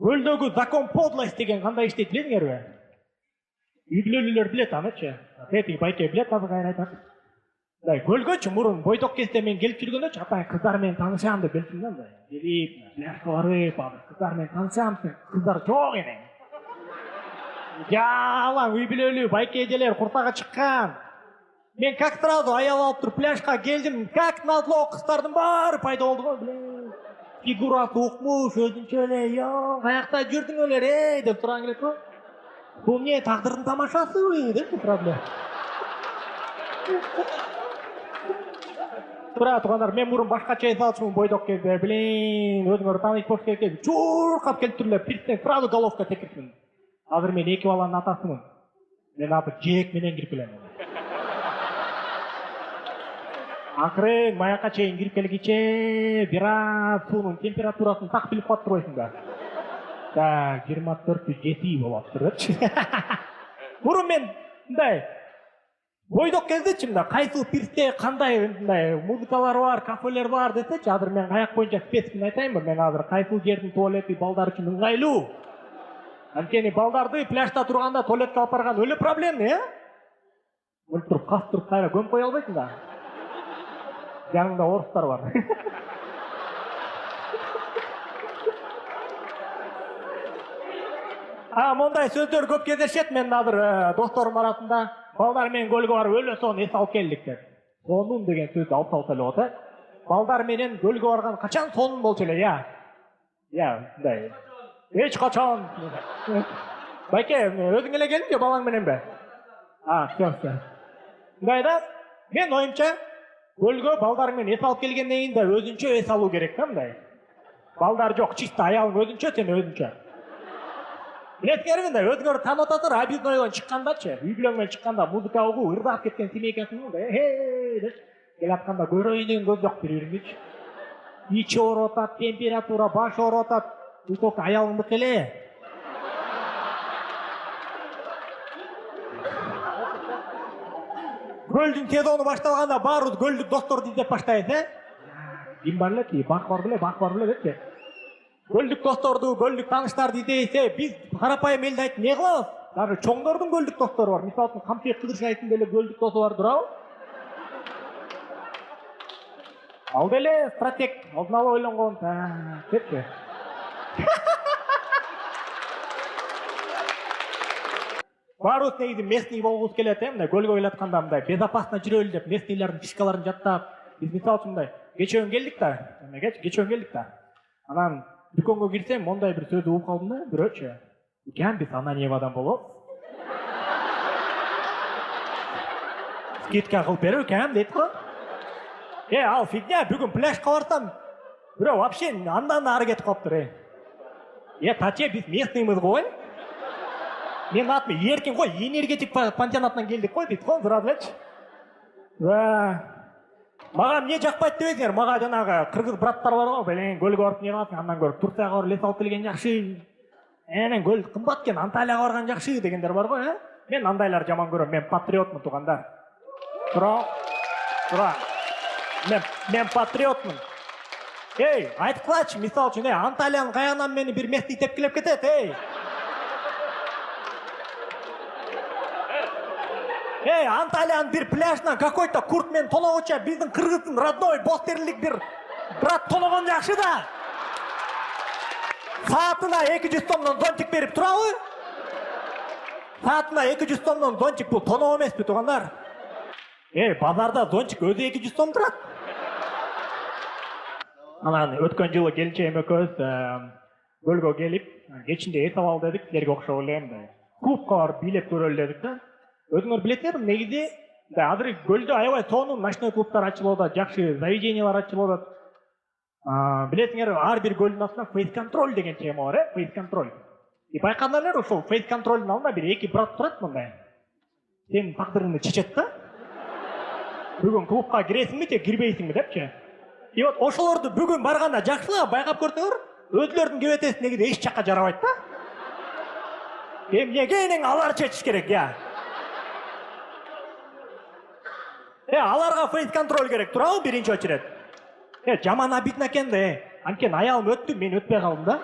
Көлдөгү закон подлость деген кандай иштейт билесиңерби? Үй бүлөлүүлөр билет анычы. Тети байке билет азыр кайра айтат. Мындай көлгөчү мурун бойдок кезде мен келип жүргөндөчү атаң кыздар менен таанышам деп келчүм да мындай. Келип, пляжга барып, кыздар менен таанышам, кыздар жок эне. Жалаң үй бүлөлүү байке эжелер куртага чыккан. Мен как сразу аял алып туруп пляжга келдим, как назло кыздардын баары пайда болду го, блин. Фигурасы укмуш, өзүнчө эле, "Йоо, каякта жүрдүңөр, деп турган келет го. Бул эмне тагдырдын тамашасыбы?" деп турат. Тура туугандар, мен мурун башкача эс алчумун бойдок кезде, блин, өзүңөр тааныш болуш керек деп чуркап келип туруп эле пирттен сразу головка секиртмин. Азыр мен 2 баланын атасымын. Мен азыр жээк менен кирип келем. Акырын маякка чейин кирип келгиче бир аз суунун температурасын так билип калып турбайсың да. Так, 24,7 болуп турчу. Мурун мен мындай бойдок кездечи мындай кайсыл пирте кандай мындай музыкалар бар, кафелер бар десечи, азыр мен каяк боюнча специфин айтайынбы? Мен азыр кайсыл жердин туалети балдар үчүн ыңгайлуу. Анткени балдарды пляжда турганда туалетке алып барган өлө проблемный, Өлүп туруп, кас туруп кайра көмүп кое албайсың да. Жаныңда орустар бар. Мондай сөздөр көп кездешет. Мен азыр досторум арасында балдар менен көлгө барып өлө соон эс алып келдик деп. Сонун деген сөздү алып салса эле болот, Балдар менен көлгө барган качан сонун болчу эле, мындай. Эч качан. Байке, өзүң эле келдиңби, балаң мененби? Все. Мындай да, мен оюмча көлгө балдар менен эс алып келгенден кийин да өзүнчө эс алуу керек да мындай. Балдар жок, чисто аялың өзүнчө, сен өзүнчө. Билесиңерби мындай, өзүңөр таанып атасыңар, объезднойдон чыккандачы, үй бүлөң менен чыкканда музыка угуп, ырдап кеткен семейкасын мындай, деп келатканда көрөйүн деген көз жок бири-бириничи. Ичи ооруп атат, температура, баш ооруп атат, только аялыңдыкы эле. Көлдүн сезону башталганда баарыбыз көлдүк досторду издеп баштайбыз, Ким бар эле, бак бар беле депчи. Көлдүк досторду, көлдүк тааныштарды издейбиз, биз карапайым элди айтып эмне кылабыз? Даже чоңдордун көлдүк достору бар. Мисалы үчүн Камчек Кыдыршаевдин деле көлдүк досу бар турабы? Ал деле стратег, алдын ала ойлонгон, депчи. Баарыбыз негизи местный болгубуз келет, мындай көлгө келатканда мындай безопасно жүрөлү деп местныйлардын фишкаларын жаттап, биз мисалы үчүн мындай кечөөн келдик да. Анан дүкөнгө кирсем, мондай бир сөздү угуп калдым да, бирөөчү. Экен биз Ананьевадан болобуз. Скидка кылып берип экен дейт го. Ал фигня, бүгүн пляжга барсам, бирөө вообще андан ары кетип калыптыр, Таче, биз местныймыз го, Мен атым Еркин го, энергетик пансионатынан келдик го, дейт го, сразу элечи. Мага эмне жакпайт дебеңиздер, мага жанагы кыргыз браттар бар го, көлгө барып эмне кыласың, андан көрүп Турцияга барып лес алып келген жакшы. Көл кымбат экен, Анталияга барган жакшы дегендер бар го, Мен андайлар жаман көрөм, мен патриотмун туугандар. Тура. Мен патриотмун. Айтып кылачы, мисалы үчүн, Анталиянын каягынан мени бир местный тепкилеп кетет, Анталиянын бир пляжынан какой-то курт менен тоногуча биздин кыргыздын родной бостерлик бир брат тоногон жакшы да. Саатына 200 сомдон зонтик берип турабы? Саатына 200 сомдон зонтик бул тоноо эмеспи, туугандар? Базарда зонтик өзү 200 сом турат. Анан өткөн жылы келинчегим экөөбүз көлгө келип, кечинде эс алалы дедик, силерге окшоп эле мындай. Клубка барып бийлеп көрөлү дедик да. Өзүңөр билесиңерби, негизи азыр көлдө аябай сонун ночной клубтар ачылып атат, жакшы заведениялар ачылып атат. Билесиңерби, ар бир көлдүн астында фейс контроль деген тема бар, фейс контроль. Байкадыңарбы, ошол фейс контролдун алдында бир 2 брат турат мындай. Сенин тагдырыңды чечет да. Бүгүн клубка киресиңби же кирбейсиңби депчи. Вот ошолорду бүгүн барганда жакшылап байкап көрсөңөр, өзүлөрүнүн кебетеси негизи эч жакка жарабайт да. Эмнеге алар чечиш керек, Аларга фейс контроль керек турабы биринчи очеред. Жаман обидно экен да. Анткени аялым өттү, мен өтпөй калдым да.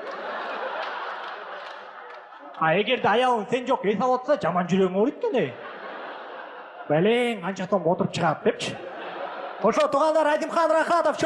А эгерде аябың сен жок эс алып атса жаман жүрөгүң ооруйт экен. Белең канча том отуруп чыгат депчи. Ошо туугандар Айдимхан Рахатов